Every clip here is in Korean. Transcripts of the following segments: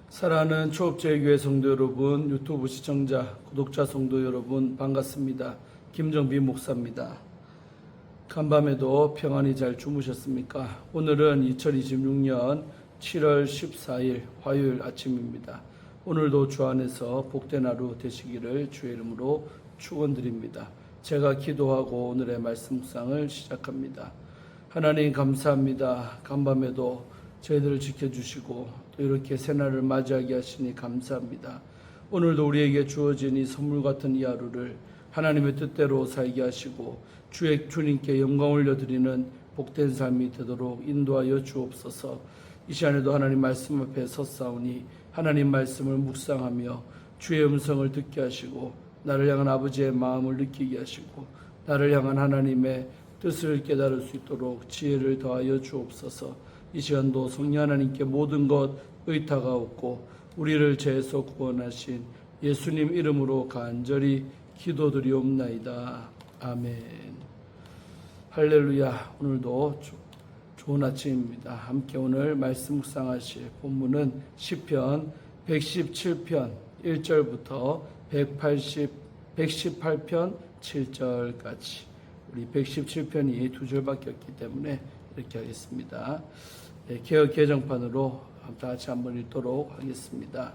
사랑하는 초업제교회 성도 여러분, 유튜브 시청자, 구독자 성도 여러분 반갑습니다. 김정빈 목사입니다. 간밤에도 평안히 잘 주무셨습니까? 오늘은 2026년 7월 14일 화요일 아침입니다. 오늘도 주 안에서 복된 하루 되시기를 주의 이름으로 축원드립니다. 제가 기도하고 오늘의 말씀 묵상을 시작합니다. 하나님 감사합니다. 간밤에도 저희들을 지켜주시고 또 이렇게 새날을 맞이하게 하시니 감사합니다. 오늘도 우리에게 주어진 이 선물 같은 이 하루를 하나님의 뜻대로 살게 하시고 주님께 영광 올려드리는 복된 삶이 되도록 인도하여 주옵소서. 이 시간에도 하나님 말씀 앞에 섰사오니 하나님 말씀을 묵상하며 주의 음성을 듣게 하시고 나를 향한 아버지의 마음을 느끼게 하시고 나를 향한 하나님의 뜻을 깨달을 수 있도록 지혜를 더하여 주옵소서. 이 시간도 성령 하나님께 모든 것 의탁하옵고 우리를 죄에서 구원하신 예수님 이름으로 간절히 기도드리옵나이다. 아멘. 할렐루야. 오늘도 좋은 아침입니다. 함께 오늘 말씀 묵상하실 본문은 시편 117편 1절부터 118편 7절까지. 우리 117편이 두 절밖에 없기 때문에 이렇게 하겠습니다. 개역 개정판으로 다 같이 한번 읽도록 하겠습니다.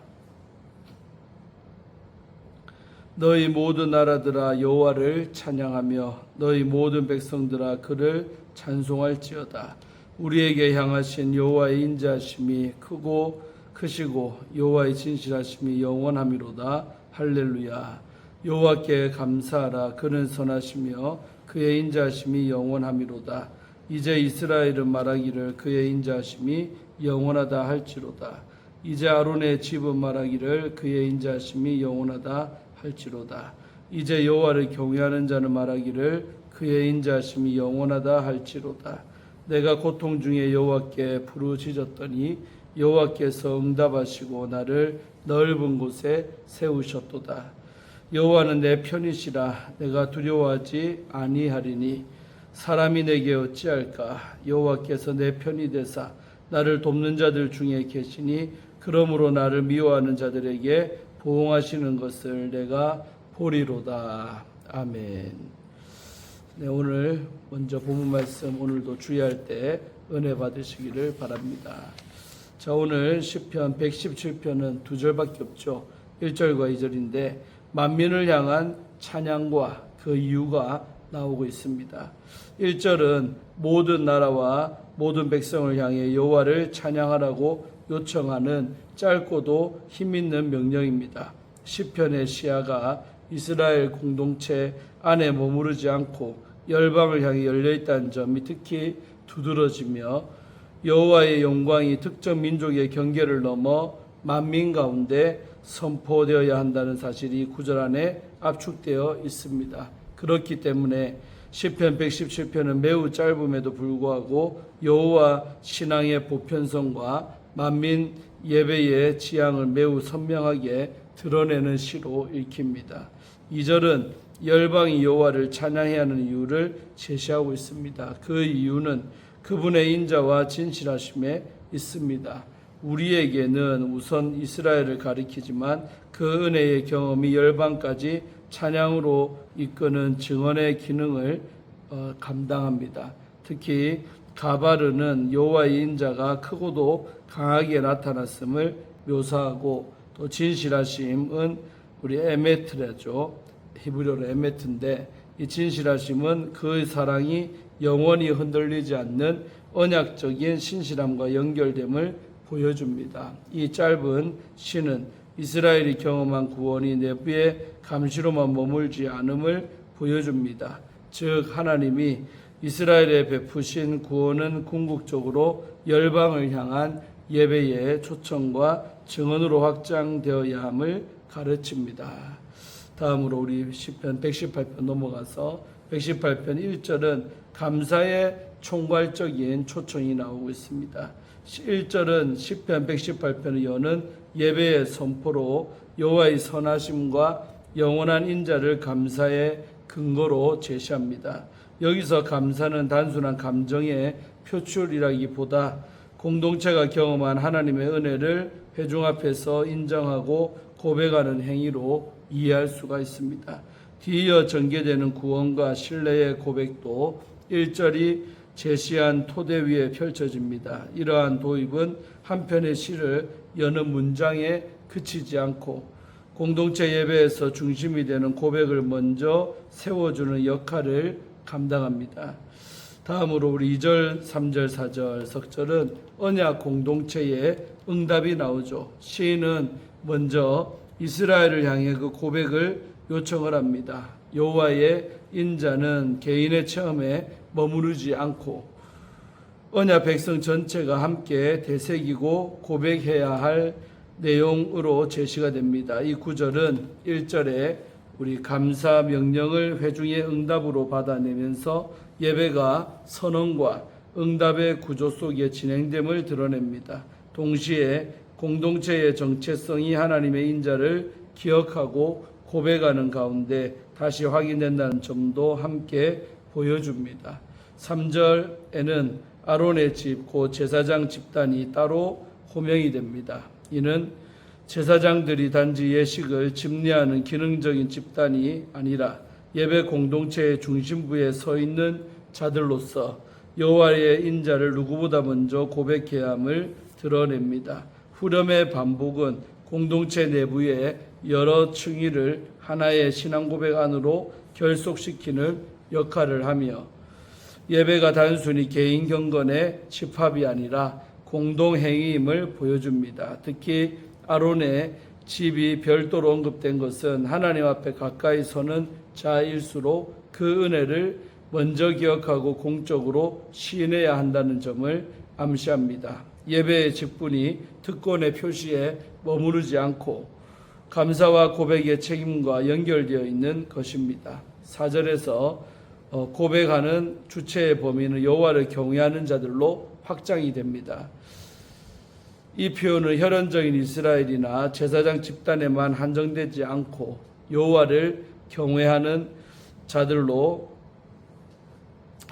너희 모든 나라들아 여호와를 찬양하며 너희 모든 백성들아 그를 찬송할지어다. 우리에게 향하신 여호와의 인자하심이 크고 크시고 여호와의 진실하심이 영원하미로다. 할렐루야. 여호와께 감사하라. 그는 선하시며 그의 인자하심이 영원하미로다. 이제 이스라엘은 말하기를 그의 인자하심이 영원하다 할지로다. 이제 아론의 집은 말하기를 그의 인자하심이 영원하다 할지로다. 이제 여호와를 경외하는 자는 말하기를 그의 인자하심이 영원하다 할지로다. 내가 고통 중에 여호와께 부르짖었더니 여호와께서 응답하시고 나를 넓은 곳에 세우셨도다. 여호와는 내 편이시라. 내가 두려워하지 아니하리니 사람이 내게 어찌할까? 여호와께서 내 편이 되사 나를 돕는 자들 중에 계시니 그러므로 나를 미워하는 자들에게 보응하시는 것을 내가 보리로다. 아멘. 네, 오늘 먼저 본문 말씀 오늘도 주의할 때 은혜 받으시기를 바랍니다. 자, 오늘 시편 117편은 두 절밖에 없죠. 1절과 2절인데 만민을 향한 찬양과 그 이유가 나오고 있습니다. 1절은 모든 나라와 모든 백성을 향해 여호와를 찬양하라고 요청하는 짧고도 힘있는 명령입니다. 시편의 시야가 이스라엘 공동체 안에 머무르지 않고 열방을 향해 열려있다는 점이 특히 두드러지며 여호와의 영광이 특정 민족의 경계를 넘어 만민 가운데 선포되어야 한다는 사실이 구절 안에 압축되어 있습니다. 그렇기 때문에 시편 117편은 매우 짧음에도 불구하고 여호와 신앙의 보편성과 만민 예배의 지향을 매우 선명하게 드러내는 시로 읽힙니다. 2절은 열방이 여호와를 찬양해야 하는 이유를 제시하고 있습니다. 그 이유는 그분의 인자와 진실하심에 있습니다. 우리에게는 우선 이스라엘을 가리키지만 그 은혜의 경험이 열방까지 찬양으로 이끄는 증언의 기능을 감당합니다. 특히 가바르는 여호와의 인자가 크고도 강하게 나타났음을 묘사하고 또 진실하심은 우리 에메트라죠. 히브리어로 에메트인데 이 진실하심은 그 사랑이 영원히 흔들리지 않는 언약적인 신실함과 연결됨을 보여줍니다. 이 짧은 시는 이스라엘이 경험한 구원이 내부의 감시로만 머물지 않음을 보여줍니다. 즉 하나님이 이스라엘에 베푸신 구원은 궁극적으로 열방을 향한 예배의 초청과 증언으로 확장되어야 함을 가르칩니다. 다음으로 우리 시편 118편 넘어가서 118편 1절은 감사의 총괄적인 초청이 나오고 있습니다. 1절은 시편 118편을 여는 예배의 선포로 여호와의 선하심과 영원한 인자를 감사의 근거로 제시합니다. 여기서 감사는 단순한 감정의 표출이라기보다 공동체가 경험한 하나님의 은혜를 회중 앞에서 인정하고 고백하는 행위로 이해할 수가 있습니다. 뒤이어 전개되는 구원과 신뢰의 고백도 1절이 제시한 토대 위에 펼쳐집니다. 이러한 도입은 한편의 시를 여는 문장에 그치지 않고 공동체 예배에서 중심이 되는 고백을 먼저 세워주는 역할을 감당합니다. 다음으로 우리 2절, 3절, 4절 석절은 언약 공동체의 응답이 나오죠. 시인은 먼저 이스라엘을 향해 그 고백을 요청을 합니다. 여호와의 인자는 개인의 체험에 머무르지 않고 언약 백성 전체가 함께 되새기고 고백해야 할 내용으로 제시가 됩니다. 이 구절은 1절에 우리 감사 명령을 회중의 응답으로 받아내면서 예배가 선언과 응답의 구조 속에 진행됨을 드러냅니다. 동시에 공동체의 정체성이 하나님의 인자를 기억하고 고백하는 가운데 다시 확인된다는 점도 함께 보여줍니다. 3절에는 아론의 집, 곧 제사장 집단이 따로 호명이 됩니다. 이는 제사장들이 단지 예식을 집례하는 기능적인 집단이 아니라 예배 공동체의 중심부에 서 있는 자들로서 여호와의 인자를 누구보다 먼저 고백해야 함을 드러냅니다. 후렴의 반복은 공동체 내부의 여러 층위를 하나의 신앙 고백 안으로 결속시키는 역할을 하며 예배가 단순히 개인 경건의 집합이 아니라 공동행위임을 보여줍니다. 특히 아론의 집이 별도로 언급된 것은 하나님 앞에 가까이 서는 자일수록 그 은혜를 먼저 기억하고 공적으로 시인해야 한다는 점을 암시합니다. 예배의 직분이 특권의 표시에 머무르지 않고 감사와 고백의 책임과 연결되어 있는 것입니다. 4절에서 고백하는 주체의 범위는 여호와를 경외하는 자들로 확장이 됩니다. 이 표현은 혈연적인 이스라엘이나 제사장 집단에만 한정되지 않고 여호와를 경외하는 자들로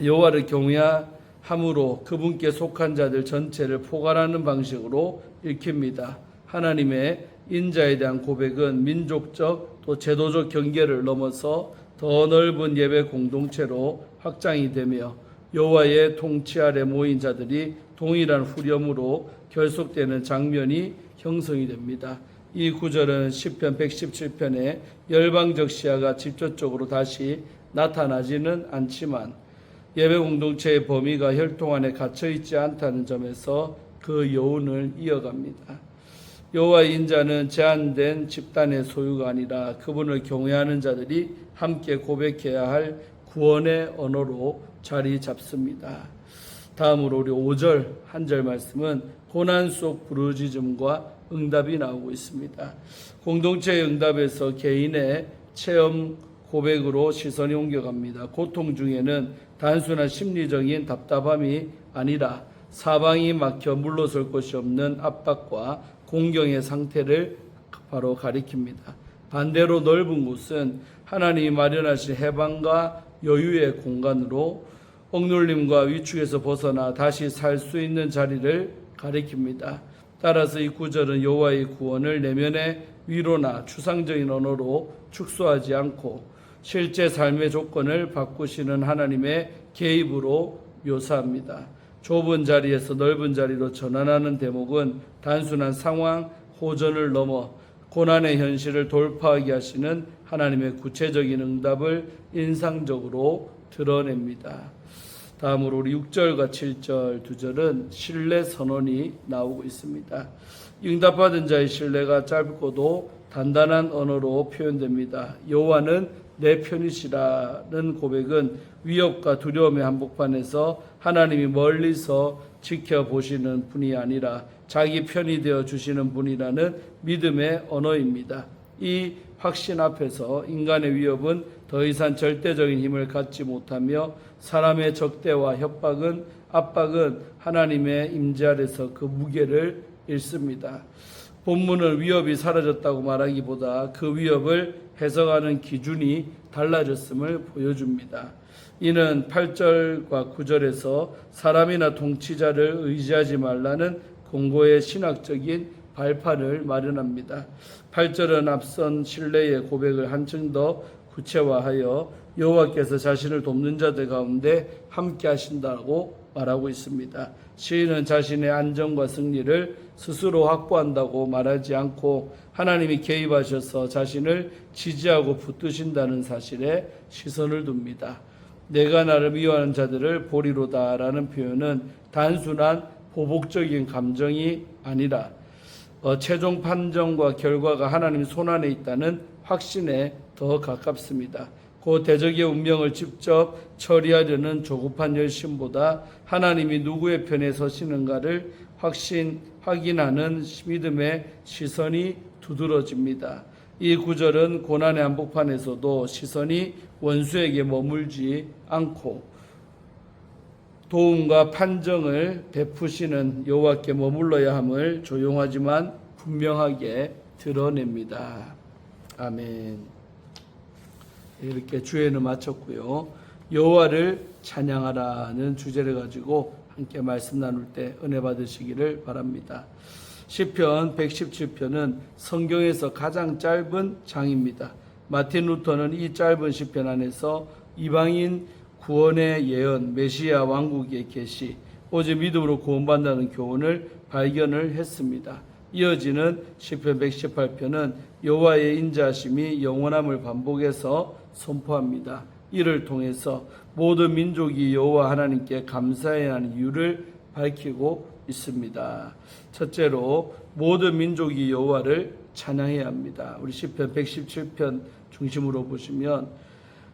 여호와를 경외함으로 그분께 속한 자들 전체를 포괄하는 방식으로 읽힙니다. 하나님의 인자에 대한 고백은 민족적 또 제도적 경계를 넘어서 더 넓은 예배 공동체로 확장이 되며 여호와의 통치 아래 모인 자들이 동일한 후렴으로 결속되는 장면이 형성이 됩니다. 이 구절은 시편 117편의 열방적 시야가 직접적으로 다시 나타나지는 않지만 예배 공동체의 범위가 혈통 안에 갇혀 있지 않다는 점에서 그 여운을 이어갑니다. 여호와의 인자는 제한된 집단의 소유가 아니라 그분을 경외하는 자들이 함께 고백해야 할 구원의 언어로 자리 잡습니다. 다음으로 우리 5절 한 절 말씀은 고난 속 부르짖음과 응답이 나오고 있습니다. 공동체의 응답에서 개인의 체험 고백으로 시선이 옮겨갑니다. 고통 중에는 단순한 심리적인 답답함이 아니라 사방이 막혀 물러설 곳이 없는 압박과 공경의 상태를 바로 가리킵니다. 반대로 넓은 곳은 하나님이 마련하신 해방과 여유의 공간으로 억눌림과 위축에서 벗어나 다시 살 수 있는 자리를 가리킵니다. 따라서 이 구절은 여호와의 구원을 내면의 위로나 추상적인 언어로 축소하지 않고 실제 삶의 조건을 바꾸시는 하나님의 개입으로 묘사합니다. 좁은 자리에서 넓은 자리로 전환하는 대목은 단순한 상황 호전을 넘어 고난의 현실을 돌파하게 하시는 하나님의 구체적인 응답을 인상적으로 드러냅니다. 다음으로 우리 6절과 7절 두 절은 신뢰 선언이 나오고 있습니다. 응답받은 자의 신뢰가 짧고도 단단한 언어로 표현됩니다. 여호와는 내 편이시라는 고백은 위협과 두려움의 한복판에서 하나님이 멀리서 지켜보시는 분이 아니라 자기 편이 되어 주시는 분이라는 믿음의 언어입니다. 이 확신 앞에서 인간의 위협은 더 이상 절대적인 힘을 갖지 못하며 사람의 적대와 압박은 하나님의 임재 아래서 그 무게를 잃습니다. 본문은 위협이 사라졌다고 말하기보다 그 위협을 해석하는 기준이 달라졌음을 보여줍니다. 이는 8절과 9절에서 사람이나 통치자를 의지하지 말라는 공고의 신학적인 발판을 마련합니다. 8절은 앞선 신뢰의 고백을 한층 더 구체화하여 여호와께서 자신을 돕는 자들 가운데 함께 하신다고 말하고 있습니다. 시인은 자신의 안정과 승리를 스스로 확보한다고 말하지 않고 하나님이 개입하셔서 자신을 지지하고 붙드신다는 사실에 시선을 둡니다. 내가 나를 미워하는 자들을 보리로다라는 표현은 단순한 보복적인 감정이 아니라 최종 판정과 결과가 하나님 손안에 있다는 확신에 더 가깝습니다. 그 대적의 운명을 직접 처리하려는 조급한 열심보다 하나님이 누구의 편에 서시는가를 확인하는 믿음의 시선이 두드러집니다. 이 구절은 고난의 한복판에서도 시선이 원수에게 머물지 않고 도움과 판정을 베푸시는 여호와께 머물러야 함을 조용하지만 분명하게 드러냅니다. 아멘. 이렇게 주예는 마쳤고요. 여호와를 찬양하라는 주제를 가지고 함께 말씀 나눌 때 은혜 받으시기를 바랍니다. 시편 117편은 성경에서 가장 짧은 장입니다. 마틴 루터는 이 짧은 시편 안에서 이방인 구원의 예언, 메시아 왕국의 계시, 오직 믿음으로 구원받는다는 교훈을 발견을 했습니다. 이어지는 시편 118편은 여호와의 인자하심이 영원함을 반복해서 선포합니다. 이를 통해서 모든 민족이 여호와 하나님께 감사해야 하는 이유를 밝히고 있습니다. 첫째로 모든 민족이 여호와를 찬양해야 합니다. 우리 시편 117편 중심으로 보시면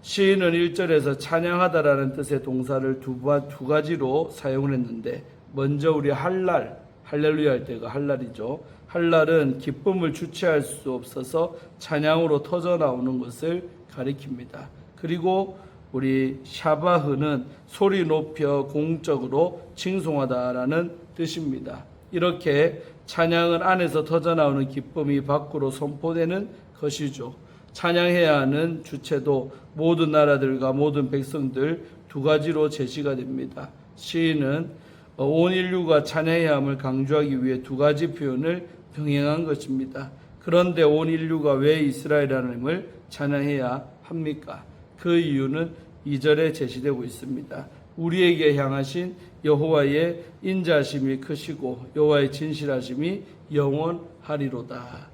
시인은 1절에서 찬양하다라는 뜻의 동사를 두 가지로 사용을 했는데 먼저 우리 할렐루야 할 때가 할랄이죠. 할랄은 기쁨을 주체할 수 없어서 찬양으로 터져 나오는 것을 가리킵니다. 그리고 우리 샤바흐는 소리 높여 공적으로 칭송하다라는 뜻입니다. 이렇게 찬양은 안에서 터져 나오는 기쁨이 밖으로 선포되는 것이죠. 찬양해야 하는 주체도 모든 나라들과 모든 백성들 두 가지로 제시가 됩니다. 시인은 온 인류가 찬양해야 함을 강조하기 위해 두 가지 표현을 병행한 것입니다. 그런데 온 인류가 왜 이스라엘 하나님을 찬양해야 합니까? 그 이유는 2절에 제시되고 있습니다. 우리에게 향하신 여호와의 인자하심이 크시고 여호와의 진실하심이 영원하리로다.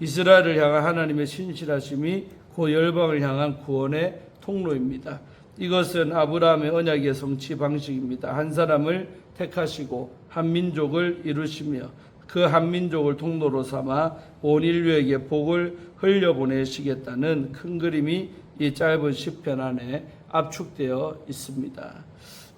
이스라엘을 향한 하나님의 신실하심이 그 열방을 향한 구원의 통로입니다. 이것은 아브라함의 언약의 성취 방식입니다. 한 사람을 택하시고 한 민족을 이루시며 그 한 민족을 통로로 삼아 온 인류에게 복을 흘려보내시겠다는 큰 그림이 이 짧은 시편 안에 압축되어 있습니다.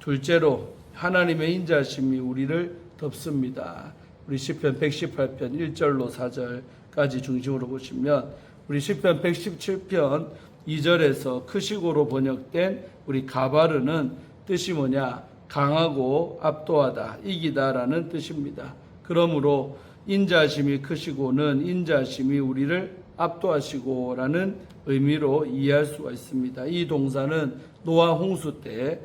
둘째로 하나님의 인자하심이 우리를 덮습니다. 우리 시편 118편 1절로 4절까지 중심으로 보시면 우리 시편 117편 2절에서 크시고로 번역된 우리 가바르는 뜻이 뭐냐? 강하고 압도하다, 이기다라는 뜻입니다. 그러므로 인자하심이 크시고는 인자하심이 우리를 압도하시고라는 의미로 이해할 수가 있습니다. 이 동사는 노아 홍수 때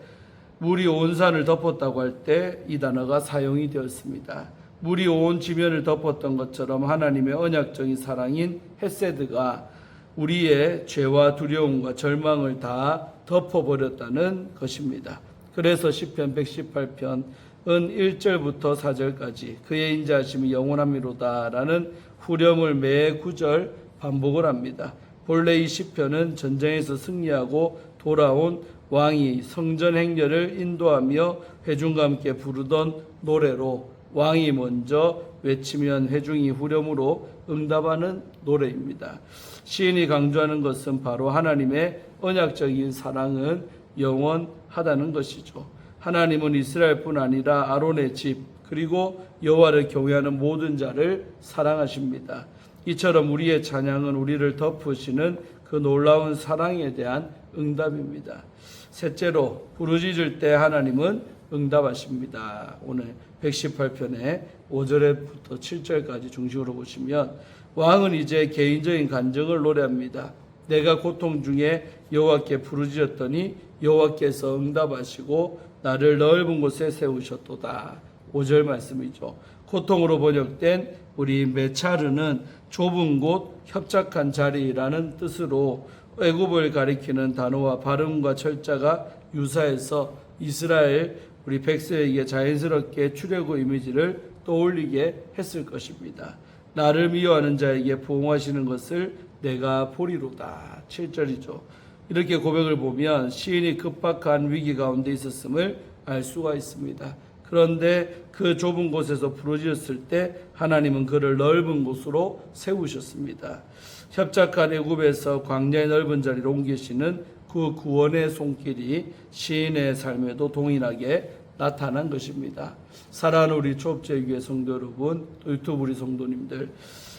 물이 온 산을 덮었다고 할 때 이 단어가 사용이 되었습니다. 물이 온 지면을 덮었던 것처럼 하나님의 언약적인 사랑인 헤세드가 우리의 죄와 두려움과 절망을 다 덮어버렸다는 것입니다. 그래서 시편 118편은 1절부터 4절까지 그의 인자하심이 영원함이로다라는 후렴을 매 구절 반복을 합니다. 본래 이 시편은 전쟁에서 승리하고 돌아온 왕이 성전 행렬을 인도하며 회중과 함께 부르던 노래로 왕이 먼저 외치면 회중이 후렴으로 응답하는 노래입니다. 시인이 강조하는 것은 바로 하나님의 언약적인 사랑은 영원하다는 것이죠. 하나님은 이스라엘뿐 아니라 아론의 집 그리고 여호와를 경외하는 모든 자를 사랑하십니다. 이처럼 우리의 찬양은 우리를 덮으시는 그 놀라운 사랑에 대한 응답입니다. 셋째로 부르짖을 때 하나님은 응답하십니다. 오늘 118편의 5절부터 7절까지 중심으로 보시면 왕은 이제 개인적인 간증을 노래합니다. 내가 고통 중에 여호와께 부르짖었더니 여호와께서 응답하시고 나를 넓은 곳에 세우셨도다. 5절 말씀이죠. 고통으로 번역된 우리 메차르는 좁은 곳, 협착한 자리라는 뜻으로 애굽을 가리키는 단어와 발음과 철자가 유사해서 이스라엘 우리 백성에게 자연스럽게 출애굽 이미지를 떠올리게 했을 것입니다. 나를 미워하는 자에게 보응하시는 것을 내가 보리로다. 7절이죠. 이렇게 고백을 보면 시인이 급박한 위기 가운데 있었음을 알 수가 있습니다. 그런데 그 좁은 곳에서 부르짖었을 때 하나님은 그를 넓은 곳으로 세우셨습니다. 협착한 애굽에서 광야의 넓은 자리로 옮기시는 그 구원의 손길이 시인의 삶에도 동일하게 나타난 것입니다. 사랑하는 우리 초업제교회 성도 여러분, 또 유튜브 우리 성도님들,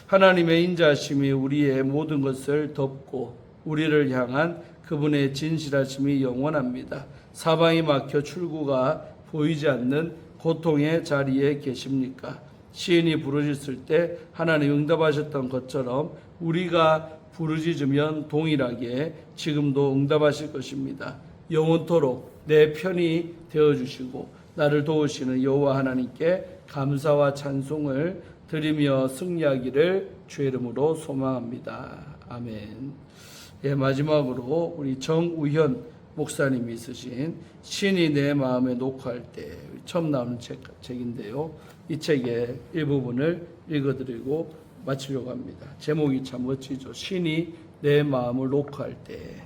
하나님의 인자하심이 우리의 모든 것을 덮고 우리를 향한 그분의 진실하심이 영원합니다. 사방이 막혀 출구가 보이지 않는 고통의 자리에 계십니까? 시인이 부르짖을 때 하나님 응답하셨던 것처럼 우리가 부르짖으면 동일하게 지금도 응답하실 것입니다. 영원토록 내 편이 되어주시고 나를 도우시는 여호와 하나님께 감사와 찬송을 드리며 승리하기를 주의 이름으로 소망합니다. 아멘. 예, 마지막으로 우리 정우현 목사님이 쓰신 신이 내 마음에 녹화할 때 처음 나오는 책인데요. 이 책의 일부분을 읽어드리고 마치려고 합니다. 제목이 참 멋지죠. 신이 내 마음을 녹화할 때.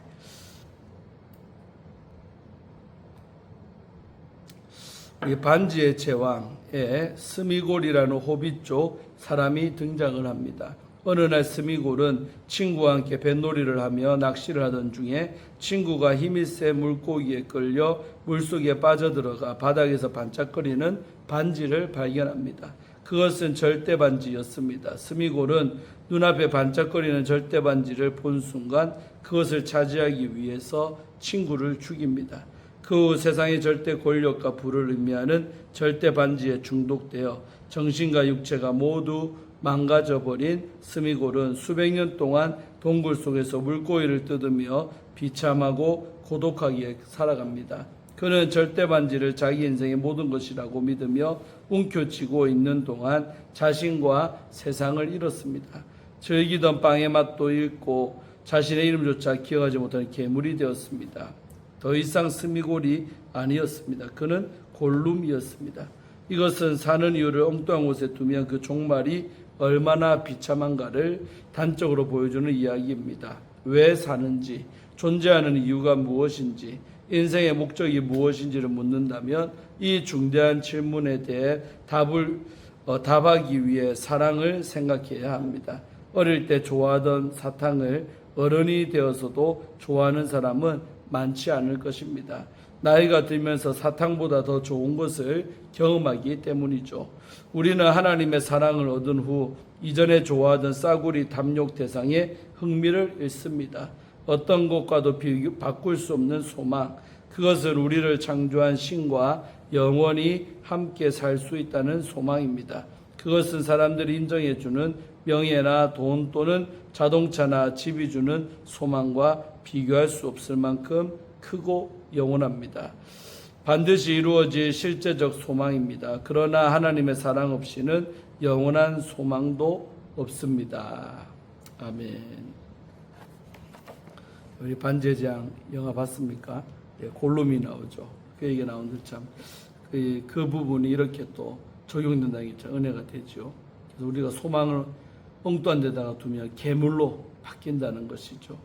이 반지의 제왕에 스미골이라는 호빗 쪽 사람이 등장을 합니다. 어느 날 스미골은 친구와 함께 뱃놀이를 하며 낚시를 하던 중에 친구가 힘이 센 물고기에 끌려 물속에 빠져들어가 바닥에서 반짝거리는 반지를 발견합니다. 그것은 절대 반지였습니다. 스미골은 눈앞에 반짝거리는 절대 반지를 본 순간 그것을 차지하기 위해서 친구를 죽입니다. 그 후 세상의 절대 권력과 부를 의미하는 절대 반지에 중독되어 정신과 육체가 모두 망가져버린 스미골은 수백 년 동안 동굴 속에서 물고기를 뜯으며 비참하고 고독하게 살아갑니다. 그는 절대 반지를 자기 인생의 모든 것이라고 믿으며 움켜쥐고 있는 동안 자신과 세상을 잃었습니다. 즐기던 빵의 맛도 잃고 자신의 이름조차 기억하지 못하는 괴물이 되었습니다. 더 이상 스미골이 아니었습니다. 그는 골룸이었습니다. 이것은 사는 이유를 엉뚱한 곳에 두면 그 종말이 얼마나 비참한가를 단적으로 보여주는 이야기입니다. 왜 사는지, 존재하는 이유가 무엇인지, 인생의 목적이 무엇인지를 묻는다면 이 중대한 질문에 대해 답하기 위해 사랑을 생각해야 합니다. 어릴 때 좋아하던 사탕을 어른이 되어서도 좋아하는 사람은 많지 않을 것입니다. 나이가 들면서 사탕보다 더 좋은 것을 경험하기 때문이죠. 우리는 하나님의 사랑을 얻은 후 이전에 좋아하던 싸구리 탐욕 대상에 흥미를 잃습니다. 어떤 것과도 바꿀 수 없는 소망, 그것은 우리를 창조한 신과 영원히 함께 살 수 있다는 소망입니다. 그것은 사람들이 인정해주는 명예나 돈 또는 자동차나 집이 주는 소망과 비교할 수 없을 만큼 크고 영원합니다. 반드시 이루어질 실제적 소망입니다. 그러나 하나님의 사랑 없이는 영원한 소망도 없습니다. 아멘. 우리 반지의 제왕 영화 봤습니까? 예, 골룸이 나오죠. 그 얘기 나오는데 참 그 부분이 이렇게 또 적용된다는 게 참 은혜가 되죠. 그래서 우리가 소망을 엉뚱한 데다가 두면 괴물로 바뀐다는 것이죠.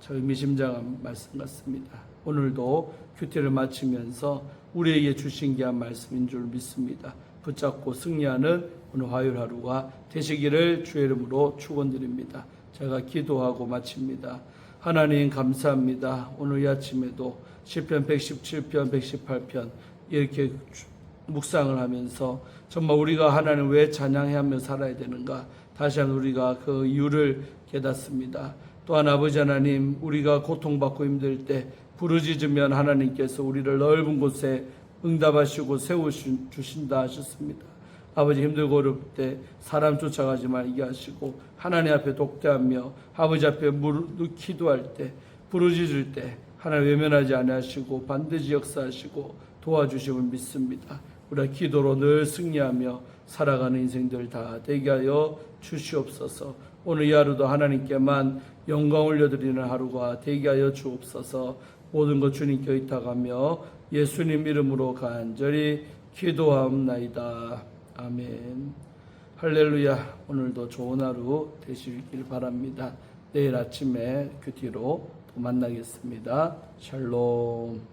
참 의미심장한 말씀 같습니다. 오늘도 큐티를 마치면서 우리에게 주신 귀한 말씀인 줄 믿습니다. 붙잡고 승리하는 오늘 화요일 하루가 되시기를 주의 이름으로 축원드립니다. 제가 기도하고 마칩니다. 하나님 감사합니다. 오늘 이 아침에도 시편 117편, 118편 이렇게 묵상을 하면서 정말 우리가 하나님 왜 찬양하며 살아야 되는가 다시 한번 우리가 그 이유를 깨닫습니다. 또한 아버지 하나님 우리가 고통받고 힘들 때 부르짖으면 하나님께서 우리를 넓은 곳에 응답하시고 세워주신다 하셨습니다. 아버지 힘들고 어려울 때 사람 쫓아가지 말게 하시고 하나님 앞에 독대하며 아버지 앞에 무릎 기도할 때 부르짖을 때 하나님 외면하지 아니하시고 반드시 역사하시고 도와주심을 믿습니다. 우리가 기도로 늘 승리하며 살아가는 인생들 다 되게 하여 주시옵소서. 오늘 이 하루도 하나님께만 영광 올려드리는 하루가 되게 하여 주옵소서. 모든 것 주님께 의탁하며 예수님 이름으로 간절히 기도하옵나이다. 아멘. 할렐루야. 오늘도 좋은 하루 되시길 바랍니다. 내일 아침에 큐티로 또 만나겠습니다. 샬롬.